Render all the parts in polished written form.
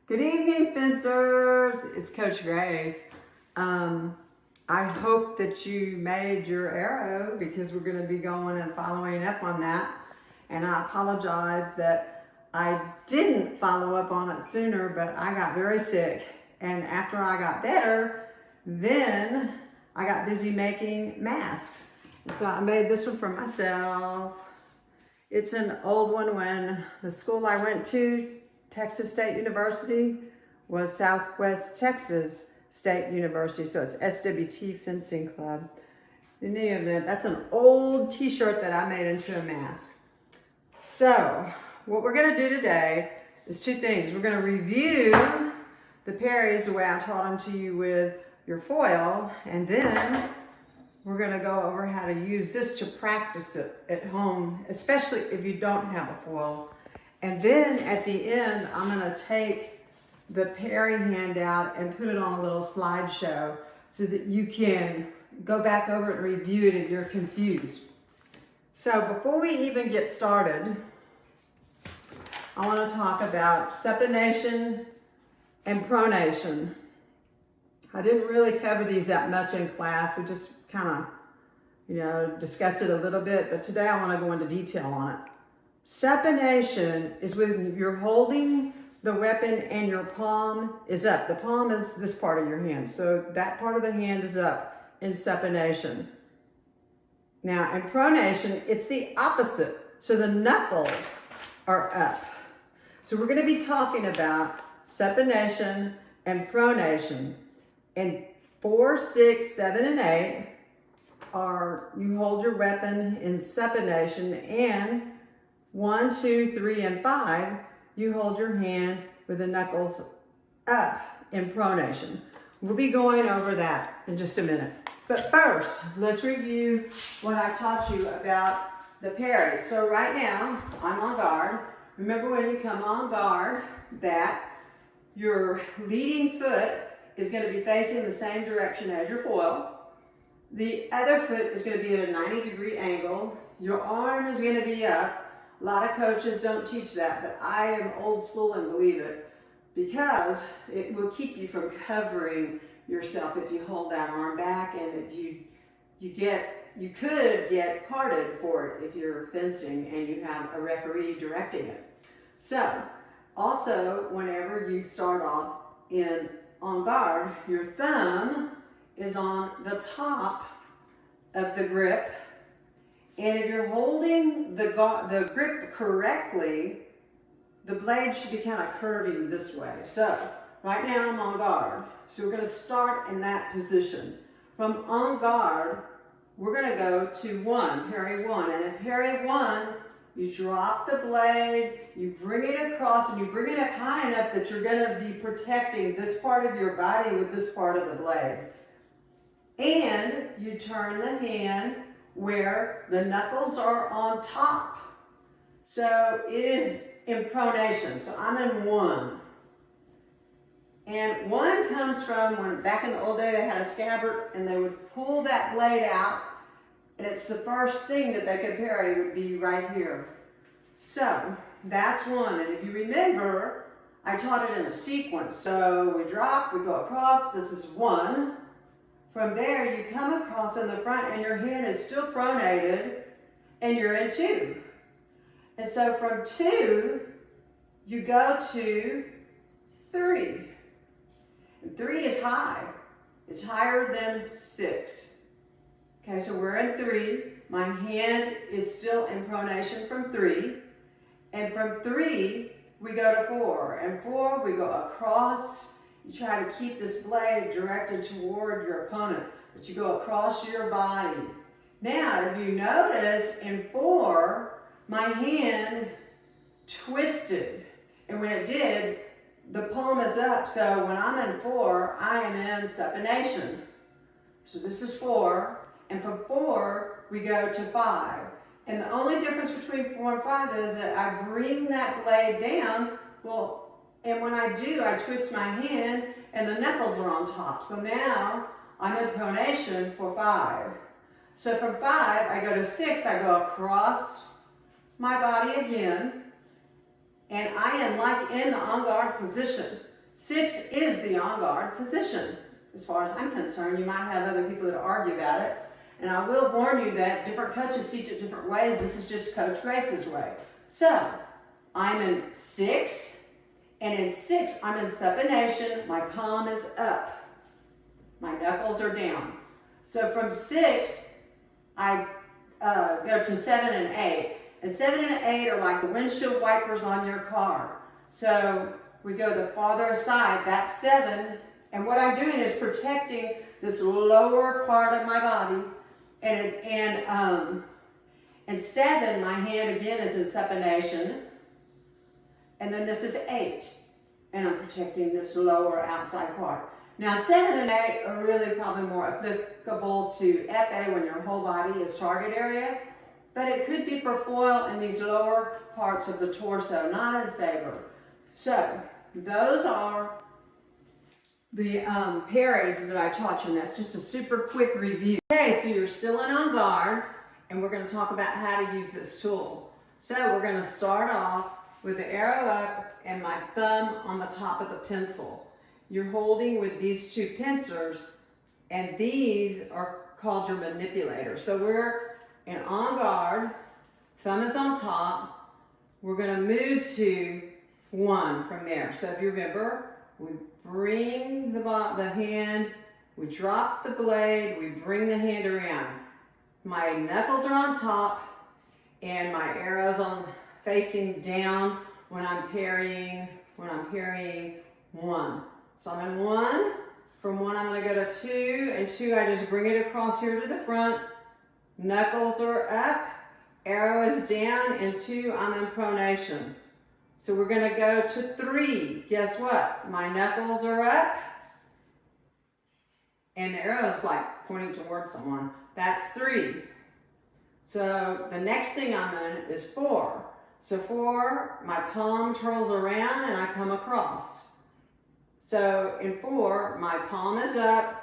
Good evening, fencers. It's Coach Grace. I hope that you made your arrow because we're going to be going and following up on that. And I apologize that I didn't follow up on it sooner, but I got very sick. And after I got better, then I got busy making masks. And so I made this one for myself. It's an old one when the school I went to, Texas State University, was Southwest Texas State University, so it's SWT Fencing Club. In any event, that's an old t-shirt that I made into a mask. So, what we're gonna do today is two things. We're gonna review the Parries the way I taught them to you with your foil, and then we're gonna go over how to use this to practice it at home, especially if you don't have a foil. And then at the end, I'm gonna take the Parry handout and put it on a little slideshow so that you can go back over it and review it if you're confused. So before we even get started, I wanna talk about supination and pronation. I didn't really cover these that much in class. We just kind of, discussed it a little bit, but today I wanna go into detail on it. Supination is when you're holding the weapon and your palm is up. The palm is this part of your hand. So that part of the hand is up in supination. Now in pronation, it's the opposite. So the knuckles are up. So we're gonna be talking about supination and pronation. And 4, 6, 7, and 8 are, you hold your weapon in supination, and 1, 2, 3, and 5, you hold your hand with the knuckles up in pronation. We'll be going over that in just a minute. But first, let's review what I taught you about the parry. So right now, I'm on guard. Remember when you come on guard that your leading foot is going to be facing the same direction as your foil. The other foot is going to be at a 90-degree angle. Your arm is going to be up. A lot of coaches don't teach that, but I am old school and believe it because it will keep you from covering yourself if you hold that arm back, and if you could get carded for it if you're fencing and you have a referee directing it. So, also whenever you start off on guard, your thumb is on the top of the grip. And if you're holding the grip correctly, the blade should be kind of curving this way. So right now I'm on guard. So we're going to start in that position. From on guard, we're going to go to 1, parry 1. And in parry 1, you drop the blade, you bring it across, and you bring it up high enough that you're going to be protecting this part of your body with this part of the blade. And you turn the hand where the knuckles are on top. So it is in pronation. So I'm in 1. And 1 comes from when back in the old day they had a scabbard and they would pull that blade out, and it's the first thing that they could parry would be right here. So that's 1. And if you remember, I taught it in a sequence. So we drop, we go across, this is 1. From there, you come across in the front and your hand is still pronated and you're in 2. And so from 2, you go to 3. And 3 is high. It's higher than 6. Okay, so we're in 3. My hand is still in pronation from 3. And from 3, we go to 4. And 4, we go across. You try to keep this blade directed toward your opponent, but you go across your body. Now, if you notice, in 4, my hand twisted. And when it did, the palm is up. So when I'm in 4, I am in supination. So this is 4. And from 4, we go to 5. And the only difference between 4 and 5 is that I bring that blade down. And when I do, I twist my hand and the knuckles are on top. So now I'm in pronation for 5. So from 5, I go to 6, I go across my body again, and I am like in the on guard position. 6 is the on guard position. As far as I'm concerned, you might have other people that argue about it. And I will warn you that different coaches teach it different ways. This is just Coach Grace's way. So, I'm in 6, and in 6, I'm in supination. My palm is up. My knuckles are down. So from 6, I go to 7 and 8. And 7 and 8 are like the windshield wipers on your car. So we go the farther side, that's 7. And what I'm doing is protecting this lower part of my body. And 7, my hand again is in supination. And then this is 8. And I'm protecting this lower outside part. Now 7 and 8 are really probably more applicable to FA when your whole body is target area. But it could be for foil in these lower parts of the torso, not in saber. So those are the parries that I taught you, and that's just a super quick review. Okay, so you're still in on guard, and we're going to talk about how to use this tool. So we're going to start off with the arrow up and my thumb on the top of the pencil. You're holding with these 2 pincers, and these are called your manipulators. So we're in on guard, thumb is on top. We're going to move to 1 from there. So if you remember, we bring the hand, we drop the blade, we bring the hand around. My knuckles are on top, and my arrow's on facing down when I'm parrying 1. So I'm in 1. From 1, I'm going to go to 2, and 2, I just bring it across here to the front. Knuckles are up, arrow is down, and 2, I'm in pronation. So we're going to go to 3. Guess what? My knuckles are up, and the arrow is like pointing towards someone. That's 3. So the next thing I'm in is 4. So 4, my palm twirls around and I come across. So in 4, my palm is up,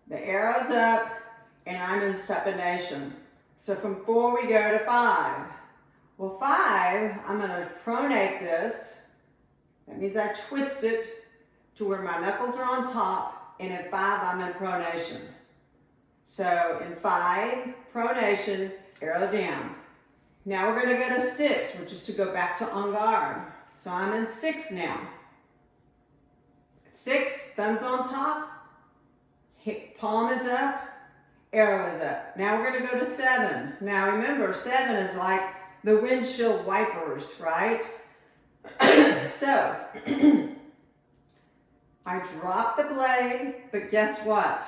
the arrow's up, and I'm in supination. So from 4, we go to 5. Well, 5, I'm going to pronate this. That means I twist it to where my knuckles are on top, and in 5, I'm in pronation. So in 5, pronation, arrow down. Now we're going to go to 6, which is to go back to en garde. So I'm in 6 now. 6, thumbs on top, palm is up, arrow is up. Now we're going to go to 7. Now remember, 7 is like the windshield wipers, right? So, I drop the blade, but guess what?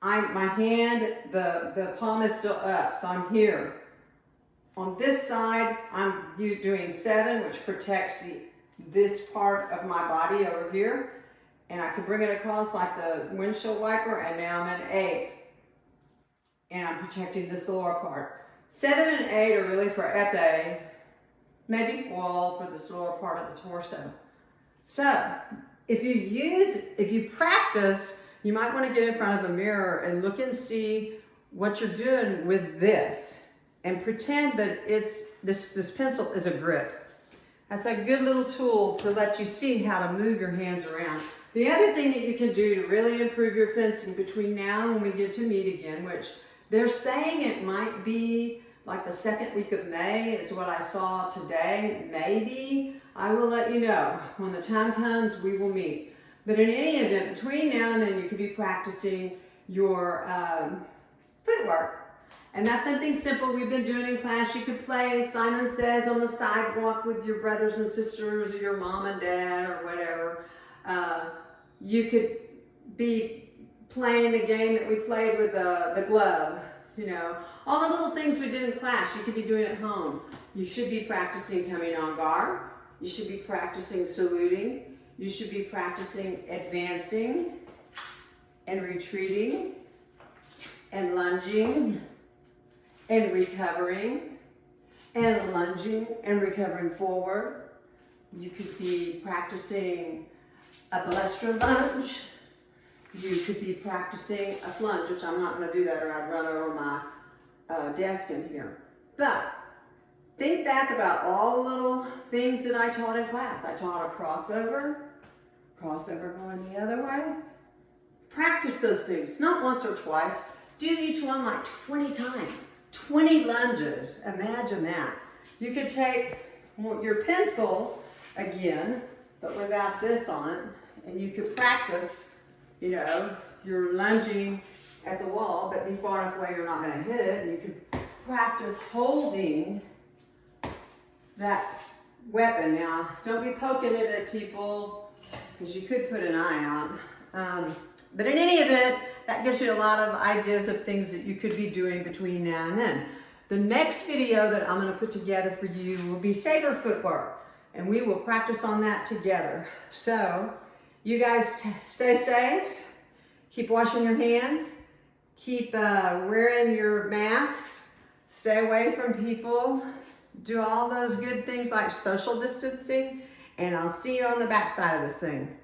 My hand, the palm is still up, so I'm here. On this side, I'm doing 7, which protects this part of my body over here. And I can bring it across like the windshield wiper, and now I'm in 8. And I'm protecting this lower part. 7 and 8 are really for épée, maybe foil for this lower part of the torso. So, if you practice, you might want to get in front of a mirror and look and see what you're doing with this. And pretend that this pencil is a grip. That's a good little tool to let you see how to move your hands around. The other thing that you can do to really improve your fencing between now and when we get to meet again, which they're saying it might be like the 2nd week of May is what I saw today. Maybe. I will let you know. When the time comes, we will meet. But in any event, between now and then, you could be practicing your footwork. And that's something simple we've been doing in class. You could play Simon Says on the sidewalk with your brothers and sisters or your mom and dad or whatever. You could be playing the game that we played with the glove. You know, all the little things we did in class, you could be doing at home. You should be practicing coming en garde. You should be practicing saluting. You should be practicing advancing and retreating and lunging and recovering and lunging and recovering forward. You could be practicing a balestra lunge. You could be practicing a flunge, which I'm not going to do that or I'd run over my desk in here. But think back about all the little things that I taught in class. I taught a crossover. Crossover going the other way. Practice those things, not once or twice. Do each one like 20 times, 20 lunges. Imagine that. You could take your pencil again, but without this on it, and you could practice, you know, you're lunging at the wall, but be far enough away you're not gonna hit it, and you could practice holding that weapon. Now, don't be poking it at people, because you could put an eye out. But in any event, that gives you a lot of ideas of things that you could be doing between now and then. The next video that I'm gonna put together for you will be saber footwork, and we will practice on that together. So, you guys stay safe, keep washing your hands, keep wearing your masks, stay away from people, do all those good things like social distancing, and I'll see you on the backside of this thing.